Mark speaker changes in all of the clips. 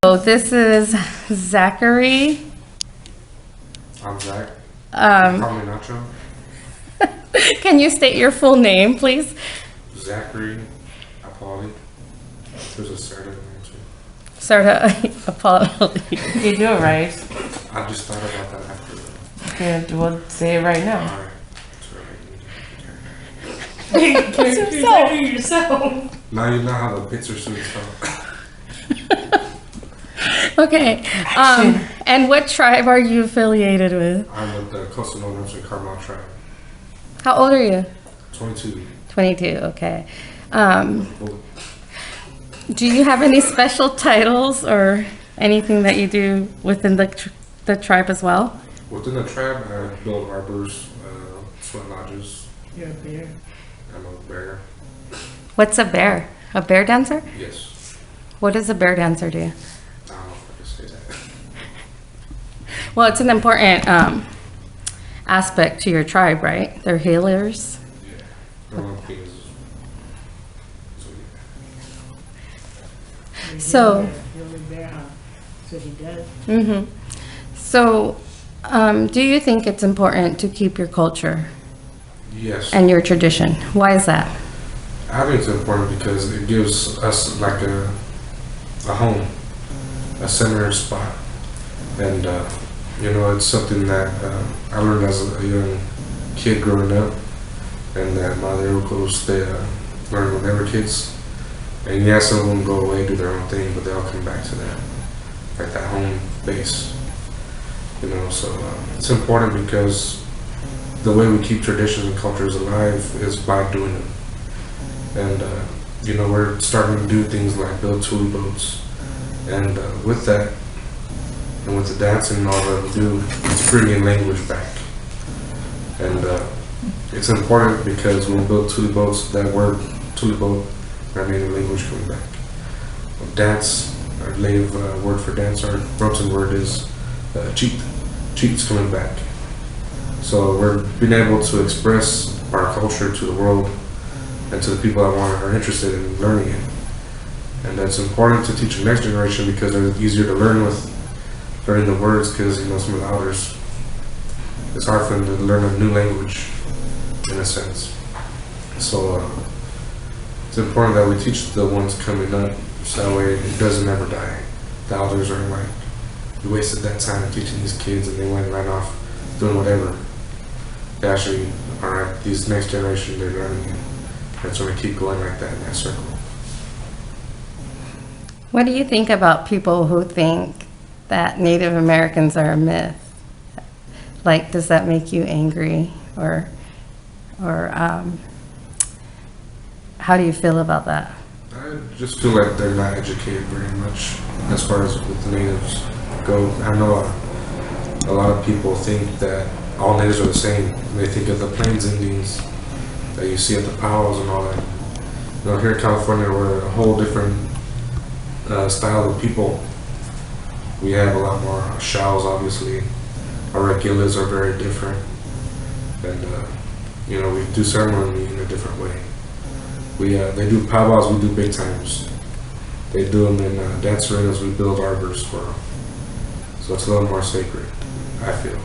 Speaker 1: So this is Zachery.
Speaker 2: I'm Zach. Call me Nacho.
Speaker 1: Can you state your full name, please?
Speaker 2: Zachery Ippoliti. There's a Cerda in there too.
Speaker 1: Cerda-Ippoliti.
Speaker 3: You do it right.
Speaker 2: I just thought about that after.
Speaker 3: Okay, well, say it right now.
Speaker 2: Alright.
Speaker 3: Yourself.
Speaker 2: Now you know how the bits are soon spelled.
Speaker 1: Okay. And what tribe are you affiliated with?
Speaker 2: I'm with the Costanoan Rumsen Carmel tribe.
Speaker 1: How old are you?
Speaker 2: 22.
Speaker 1: 22, okay. Do you have any special titles or anything that you do within the tribe as well?
Speaker 2: Within the tribe, I build arbors, sweat lodges.
Speaker 3: You're a bear.
Speaker 2: I'm a bear.
Speaker 1: What's a bear? A bear dancer?
Speaker 2: Yes.
Speaker 1: What does a bear dancer do?
Speaker 2: I don't know if I can say that.
Speaker 1: Well, it's an important aspect to your tribe, right? They're healers.
Speaker 2: Yeah. My one thing is.
Speaker 1: So.
Speaker 3: You're a bear, huh? So he does.
Speaker 1: Mm-hmm. So, do you think it's important to keep your culture
Speaker 2: Yes.
Speaker 1: and your tradition? Why is that?
Speaker 2: I think it's important because it gives us like a home, a center spot, and it's something that I learned as a young kid growing up, and that my other uncles they learn when they were kids, and yeah, some of them go away, do their own thing, but they all come back to that, like that home base, So it's important because the way we keep traditions and cultures alive is by doing them. And, we're starting to do things like build tule boats. And with that, and with the dancing and all that we do, it's bringing language back. And it's important because when we build tule boats, that word tule boat, our native language coming back. Dance, our native word for dance, our Rumsen word is cheat. Cheat's coming back. So we're being able to express our culture to the world and to the people that are interested in learning it. And that's important to teach the next generation because they're easier to learn with, learning the words, because some of the elders, it's hard for them to learn a new language, in a sense. So it's important that we teach the ones coming up, so that way it doesn't ever die. The elders are like, we wasted that time teaching these kids and they went right off doing whatever. They actually are, these next generation, they're learning it. And so we keep going like that in that circle.
Speaker 1: What do you think about people who think that Native Americans are a myth? Like, does that make you angry, or how do you feel about that?
Speaker 2: I just feel like they're not educated very much as far as with the natives go. I know a lot of people think that all natives are the same. They think of the Plains Indians that you see at the powwows and all that. Here in California, we're a whole different style of people. We have a lot more shawls, obviously. Our regulars are very different. And, we do ceremony in a different way. They do powwows, we do big times. They do them in dance arenas, we build arbors for them. So it's a little more sacred, I feel.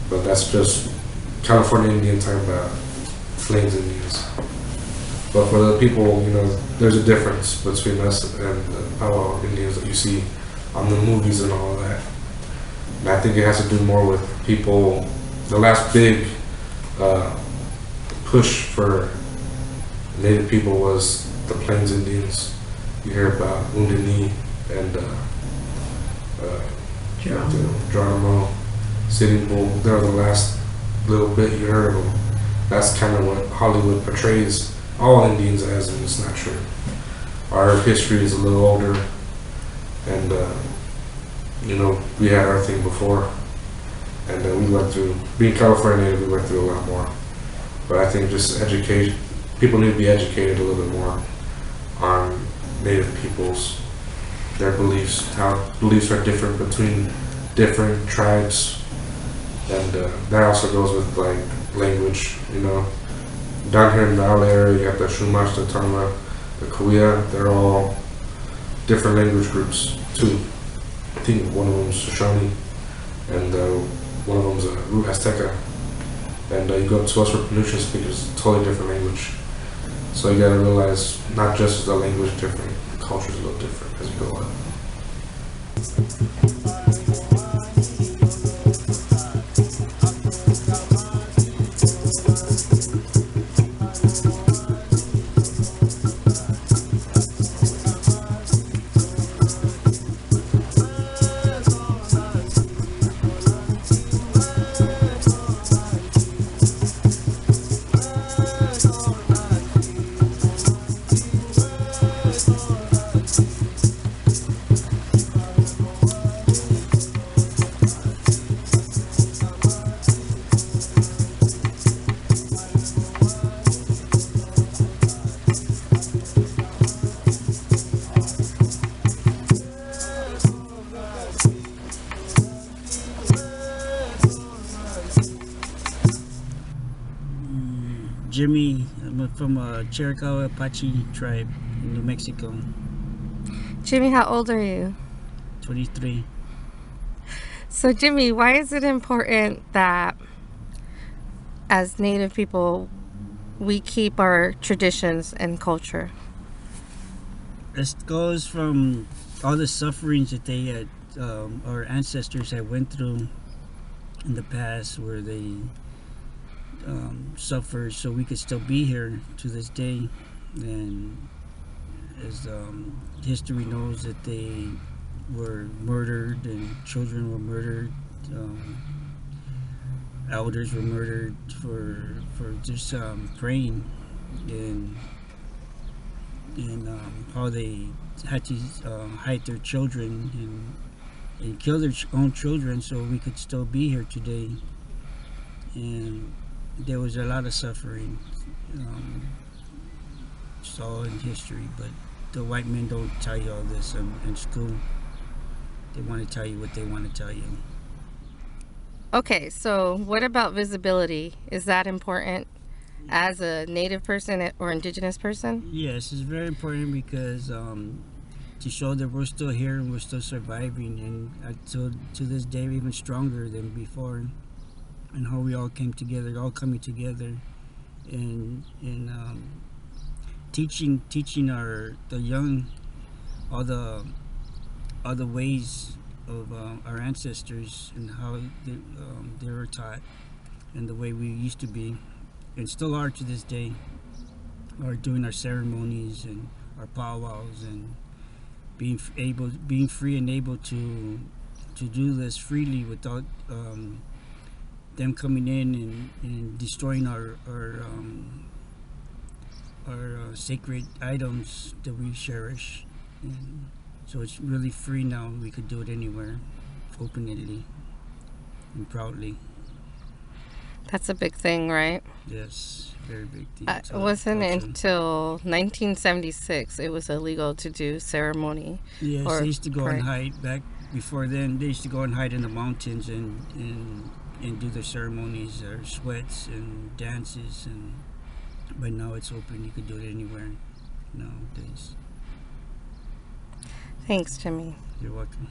Speaker 2: But that's just California Indian type Plains Indians. But for the people, there's a difference between us and the powwow Indians that you see on the movies and all that. And I think it has to do more with people. The last big push for Native people was the Plains Indians. You hear about Undini and Geronimo, Sitting Bull. They're the last little bit you heard of them. That's kind of what Hollywood portrays all Indians as, and it's not true. Our history is a little older, and you know, we had our thing before, and we went through, being California Native, we went through a lot more. But I think just education, people need to be educated a little bit more on Native peoples, their beliefs, how beliefs are different between different tribes, and that also goes with like language. You know, down here in the Valley area, you have the Chumash, the Tama, the Kuya. They're all different language groups too. I think one of them's Shoshone, and one of them's Root Azteca. And you go to us for Penutian speakers, it's a totally different language. So you gotta realize, not just is the language different, the culture's a little different as you go up.
Speaker 4: Jimmy, I'm from Cherokee Apache tribe in New Mexico.
Speaker 1: Jimmy, how old are you?
Speaker 4: 23.
Speaker 1: So, Jimmy, why is it important that as Native people we keep our traditions and culture?
Speaker 4: It goes from all the sufferings that they had, our ancestors had went through in the past, where they suffered so we could still be here to this day. And as history knows, that they were murdered and children were murdered, elders were murdered for just praying, and how they had to hide their children and kill their own children so we could still be here today. And there was a lot of suffering, it's all in history, but the white men don't tell you all this in school. They want to tell you what they want to tell you.
Speaker 1: Okay, so what about visibility? Is that important as a Native person or Indigenous person?
Speaker 4: Yes, it's very important because to show that we're still here and we're still surviving, and to this day we're even stronger than before, and how we all came together, all coming together, and teaching the young all the ways of our ancestors and how they were taught, and the way we used to be and still are to this day, are doing our ceremonies and our powwows, and being free and able to do this freely without them coming in and destroying our sacred items that we cherish. And so it's really free now. We could do it anywhere, openly and proudly.
Speaker 1: That's a big thing, right?
Speaker 4: Yes, very big deal.
Speaker 1: It wasn't until 1976 it was illegal to do ceremony.
Speaker 4: Yes,
Speaker 1: or
Speaker 4: they used to go
Speaker 1: pray.
Speaker 4: and hide back before then. They used to go and hide in the mountains and do their ceremonies, their sweats and dances, but now it's open. You could do it anywhere nowadays.
Speaker 1: Thanks, Jimmy.
Speaker 4: You're welcome.